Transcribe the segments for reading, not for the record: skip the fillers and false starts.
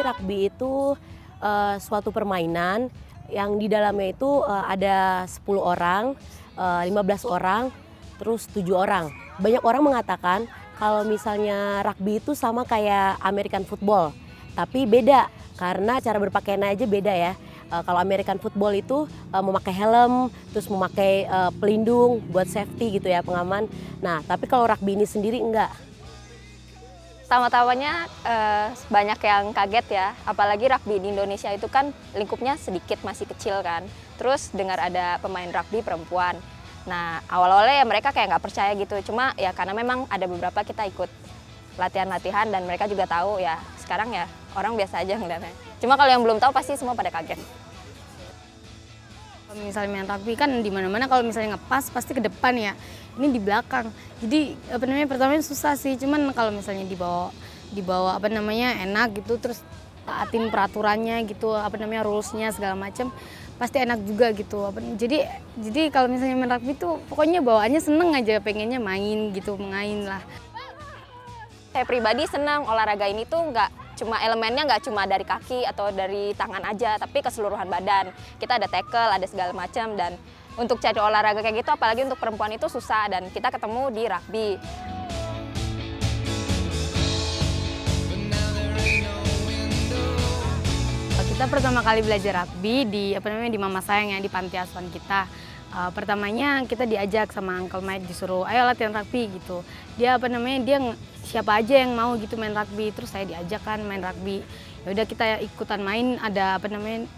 Rugby itu suatu permainan yang di dalamnya itu ada 10 orang, 15 orang, terus 7 orang. Banyak orang mengatakan kalau misalnya rugby itu sama kayak American football, tapi beda karena cara berpakaian aja beda ya. Kalau American football itu memakai helm, terus memakai pelindung buat safety gitu ya, pengaman. Nah, tapi kalau rugby ini sendiri enggak. Pertama-tamanya banyak yang kaget ya, apalagi rugby di Indonesia itu kan lingkupnya sedikit, masih kecil kan. Terus dengar ada pemain rugby perempuan. Nah, awal-awalnya ya mereka kayak nggak percaya gitu, cuma ya karena memang ada beberapa kita ikut latihan-latihan dan mereka juga tahu ya, sekarang ya orang biasa aja ngeliatnya. Cuma kalau yang belum tahu pasti semua pada kaget. Kalau misalnya main rugby kan di mana-mana kalau misalnya ngepas pasti ke depan ya, ini di belakang. Jadi pertamanya susah sih, cuman kalau misalnya dibawa enak gitu, terus taatin peraturannya gitu, rulesnya segala macam, pasti enak juga gitu. Jadi kalau misalnya main rugby tuh pokoknya bawaannya seneng aja, pengennya main gitu, main lah. Saya pribadi senang olahraga ini tuh elemennya nggak cuma dari kaki atau dari tangan aja, tapi keseluruhan badan. Kita ada tackle, ada segala macam, dan untuk cari olahraga kayak gitu, apalagi untuk perempuan itu susah, dan kita ketemu di rugby. Kita pertama kali belajar rugby di Mama Sayang yang di panti asuhan kita. Pertamanya kita diajak sama Uncle Mike, disuruh ayo latihan rugby gitu. Dia siapa aja yang mau gitu main rugby, terus saya diajak kan main rugby. Ya udah kita ikutan main, ada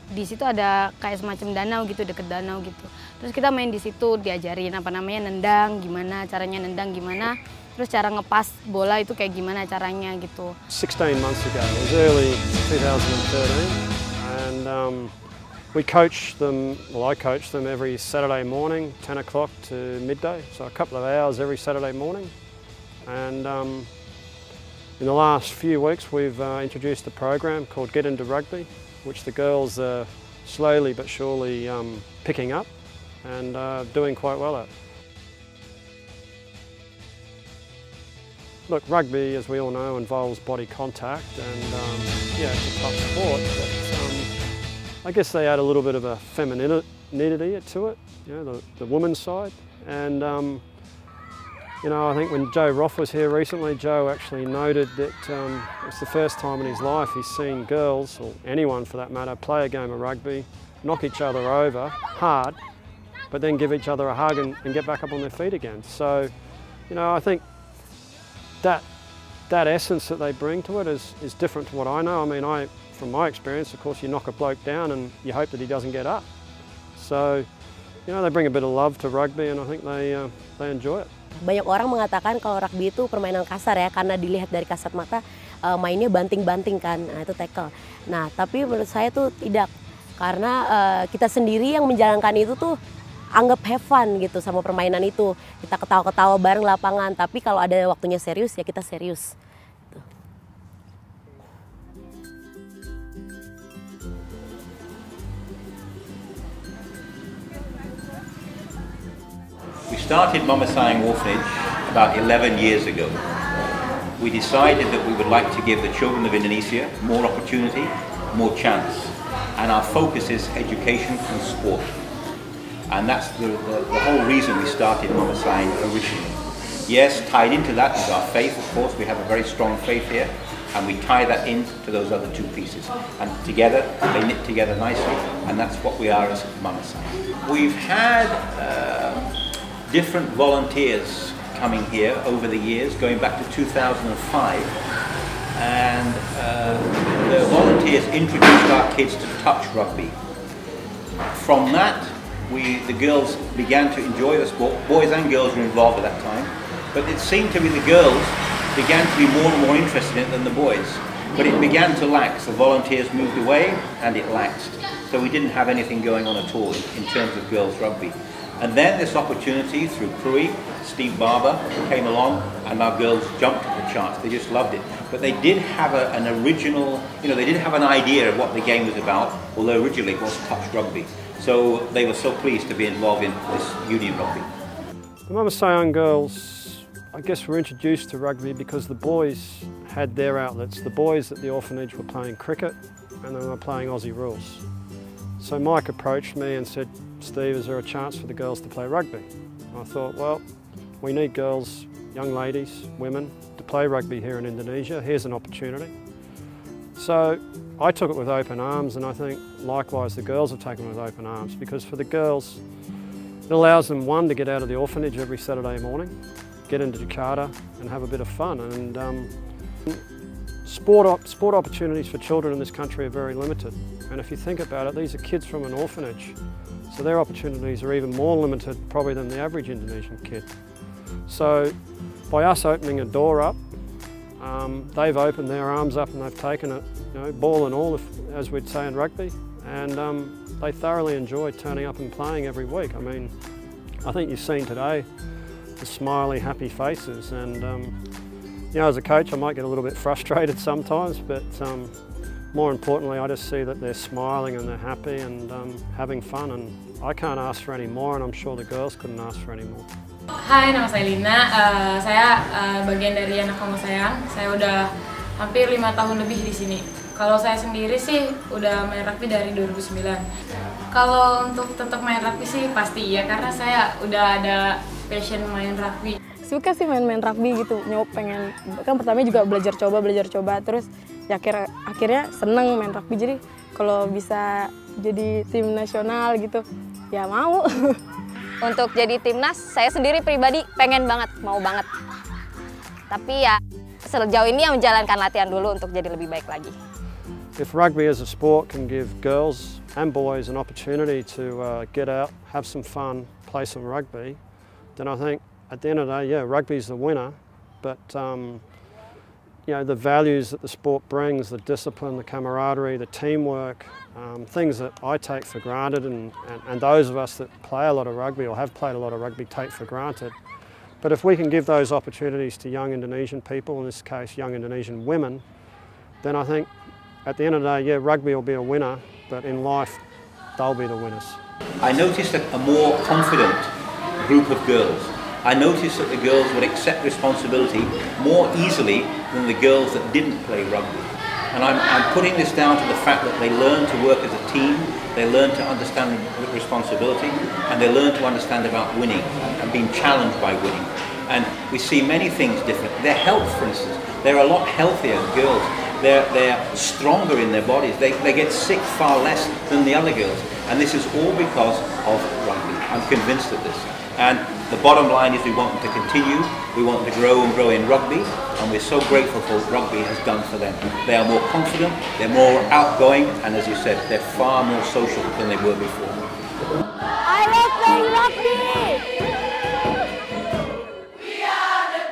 di situ ada kayak semacam danau gitu, deket danau gitu. Terus kita main di situ, diajarin nendang gimana, caranya nendang gimana, terus cara ngepas bola itu kayak gimana caranya gitu. 16 months ago, it was early 2013, and we coach them, I coach them every Saturday morning, 10 o'clock to midday, so a couple of hours every Saturday morning. And in the last few weeks we've introduced a program called Get Into Rugby, which the girls are slowly but surely picking up and doing quite well at. Look, rugby, as we all know, involves body contact, and yeah, it's a tough sport, but I guess they add a little bit of a femininity to it, the women's side. And I think when Joe Roth was here recently, Joe actually noted that it's the first time in his life he's seen girls, or anyone for that matter, play a game of rugby, knock each other over hard, but then give each other a hug and get back up on their feet again. So, I think that essence that they bring to it is different to what I know. I mean, from my experience, of course, you knock a bloke down and you hope that he doesn't get up. So, they bring a bit of love to rugby, and I think they enjoy it. Banyak orang mengatakan kalau rugby itu permainan kasar ya, karena dilihat dari kasat mata mainnya banting-banting kan, nah, itu tackle. Nah, tapi menurut saya tuh tidak, karena kita sendiri yang menjalankan itu tuh anggap have fun gitu sama permainan itu. Kita ketawa-ketawa bareng lapangan, tapi kalau ada waktunya serius ya kita serius. We started Mama Sayang Orphanage about 11 years ago. We decided that we would like to give the children of Indonesia more opportunity, more chance, and our focus is education and sport. And that's the whole reason we started Mama Sayang originally. Yes, tied into that is our faith, of course. We have a very strong faith here, and we tie that into those other two pieces. And together, they knit together nicely, and that's what we are as Mama Sayang. We've had different volunteers coming here over the years, going back to 2005, and the volunteers introduced our kids to touch rugby. From that, the girls began to enjoy the sport. Boys and girls were involved at that time, but it seemed to be the girls began to be more and more interested in it than the boys. But it began to lax. The volunteers moved away, and it laxed. So we didn't have anything going on at all in terms of girls rugby. And then this opportunity through Prui, Steve Barber came along, and our girls jumped at the chance. They just loved it. But they did have an original, they did have an idea of what the game was about, although originally it was touch rugby. So they were so pleased to be involved in this union rugby. The Mama Sayang girls I guess we're introduced to rugby because the boys had their outlets. The boys at the orphanage were playing cricket and they were playing Aussie rules. So Mike approached me and said, Steve, is there a chance for the girls to play rugby? And I thought, well, we need girls, young ladies, women, to play rugby here in Indonesia. Here's an opportunity. So I took it with open arms, and I think likewise the girls have taken it with open arms, because for the girls it allows them, one, to get out of the orphanage every Saturday morning, get into Jakarta and have a bit of fun. And sport opportunities for children in this country are very limited, and if you think about it, these are kids from an orphanage, so their opportunities are even more limited probably than the average Indonesian kid. So by us opening a door up, they've opened their arms up and they've taken it, you know, ball and all, as we'd say in rugby, and they thoroughly enjoy turning up and playing every week. I mean, I think you've seen today the smiley, happy faces, and you know, as a coach I might get a little bit frustrated sometimes, but more importantly I just see that they're smiling and they're happy and having fun, and I can't ask for any more, and I'm sure the girls couldn't ask for any more. Hai, nama saya Lina. Saya bagian dari anak kamu Sayang. Saya udah hampir 5 tahun lebih di sini. Kalau saya sendiri sih udah main rugby dari 2009. Kalau untuk tetap main rugby sih pasti iya, karena saya udah ada passion main rugby. Suka sih main-main rugby gitu, pengen, kan pertama juga belajar coba, terus ya akhirnya seneng main rugby, jadi kalau bisa jadi tim nasional gitu, ya mau. Untuk jadi timnas, saya sendiri pribadi pengen banget, mau banget. Tapi ya sejauh ini yang menjalankan latihan dulu untuk jadi lebih baik lagi. If rugby as a sport can give girls and boys an opportunity to get out, have some fun, play some rugby, then I think at the end of the day, yeah, rugby's the winner. But you know, the values that the sport brings, the discipline, the camaraderie, the teamwork, things that I take for granted, and those of us that play a lot of rugby or have played a lot of rugby take for granted. But if we can give those opportunities to young Indonesian people, in this case young Indonesian women, then I think at the end of the day, yeah, rugby will be a winner, but in life they'll be the winners. I noticed a more confident group of girls. I noticed that the girls would accept responsibility more easily than the girls that didn't play rugby. And I'm putting this down to the fact that they learn to work as a team, they learn to understand responsibility, and they learn to understand about winning and being challenged by winning. And we see many things different. Their health, for instance, they're a lot healthier girls. They're stronger in their bodies. They get sick far less than the other girls. And this is all because of rugby. I'm convinced of this. And the bottom line is we want them to continue, we want them to grow and grow in rugby, and we're so grateful for what rugby has done for them. They are more confident, they're more outgoing, and as you said, they're far more social than they were before. I love playing rugby! We are the